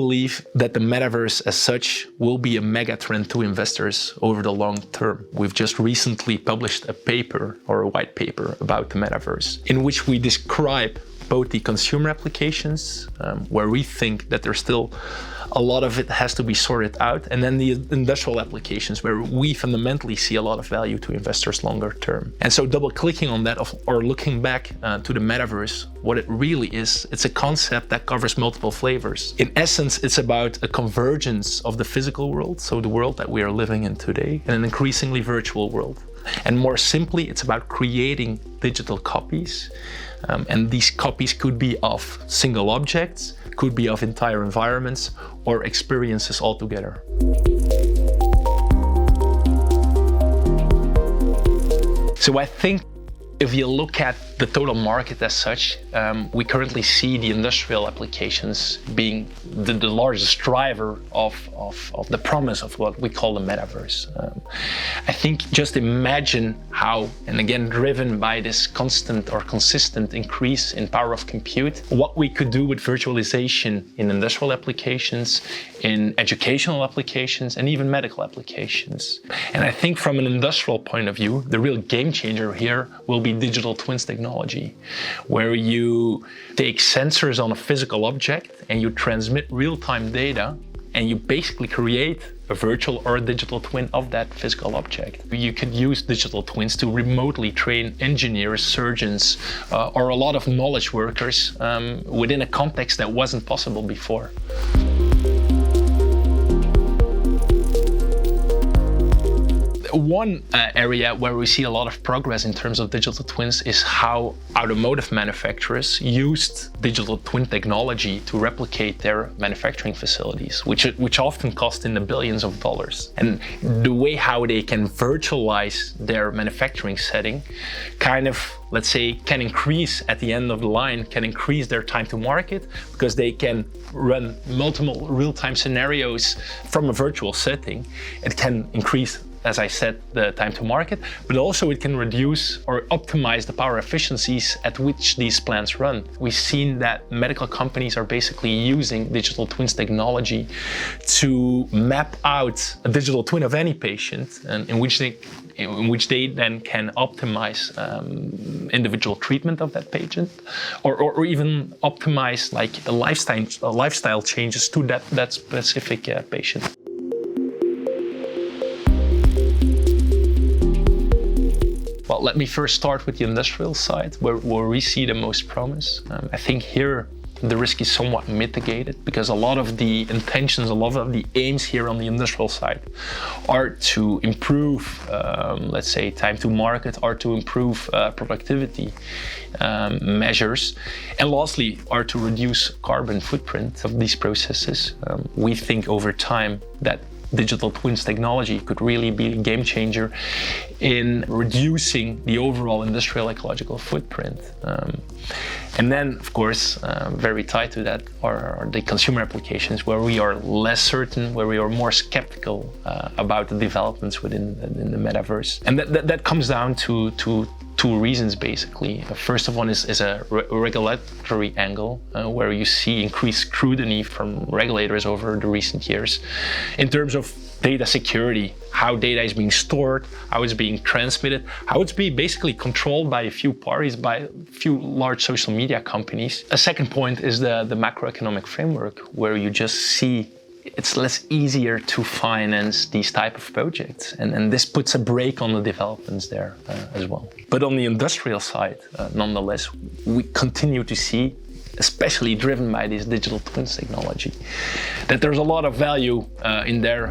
believe that the metaverse as such will be a mega trend to investors over the long term. We've just recently published a paper or a white paper about the metaverse in which we describe both the consumer applications, where we think that there's still a lot of it has to be sorted out, and then the industrial applications where we fundamentally see a lot of value to investors longer term. And so double clicking on that or looking back to the metaverse, what it really is, it's a concept that covers multiple flavors. In essence, it's about a convergence of the physical world, so the world that we are living in today, and an increasingly virtual world. And more simply, it's about creating digital copies. And these copies could be of single objects, could be of entire environments, or experiences altogether. So I think if you look at the total market as such, we currently see the industrial applications being the largest driver of the promise of what we call the metaverse. I think just imagine how, and again driven by this constant or consistent increase in power of compute, what we could do with virtualization in industrial applications, in educational applications, and even medical applications. And I think from an industrial point of view, the real game changer here will be digital twins technology, where you take sensors on a physical object and you transmit real-time data, and you basically create a virtual or a digital twin of that physical object. You could use digital twins to remotely train engineers, surgeons, or a lot of knowledge workers within a context that wasn't possible before. One area where we see a lot of progress in terms of digital twins is how automotive manufacturers used digital twin technology to replicate their manufacturing facilities, which often cost in the billions of dollars. And the way how they can virtualize their manufacturing setting kind of, let's say, can increase at the end of the line, can increase their time to market, because they can run multiple real-time scenarios from a virtual setting. It can increase, as I said, the time to market, but also it can reduce or optimize the power efficiencies at which these plants run. We've seen that medical companies are basically using digital twins technology to map out a digital twin of any patient, and in which they then can optimize individual treatment of that patient, or even optimize like a lifestyle changes to that specific patient. Well, let me first start with the industrial side, where we see the most promise. I think here the risk is somewhat mitigated, because a lot of the intentions, a lot of the aims here on the industrial side are to improve, let's say, time to market, or to improve productivity measures, and lastly are to reduce carbon footprint of these processes. We think over time that digital twins technology could really be a game changer in reducing the overall industrial ecological footprint. And then, of course, very tied to that are the consumer applications, where we are less certain, where we are more skeptical about the developments within the metaverse. And that comes down to two reasons, basically. First of all is a regulatory angle, where you see increased scrutiny from regulators over the recent years in terms of data security, how data is being stored, how it's being transmitted, how it's being basically controlled by a few parties, by a few large social media companies. A second point is the macroeconomic framework, where you just see it's less easier to finance these type of projects, and this puts a brake on the developments there as well. But on the industrial side, nonetheless, we continue to see, especially driven by this digital twins technology, that there's a lot of value in there.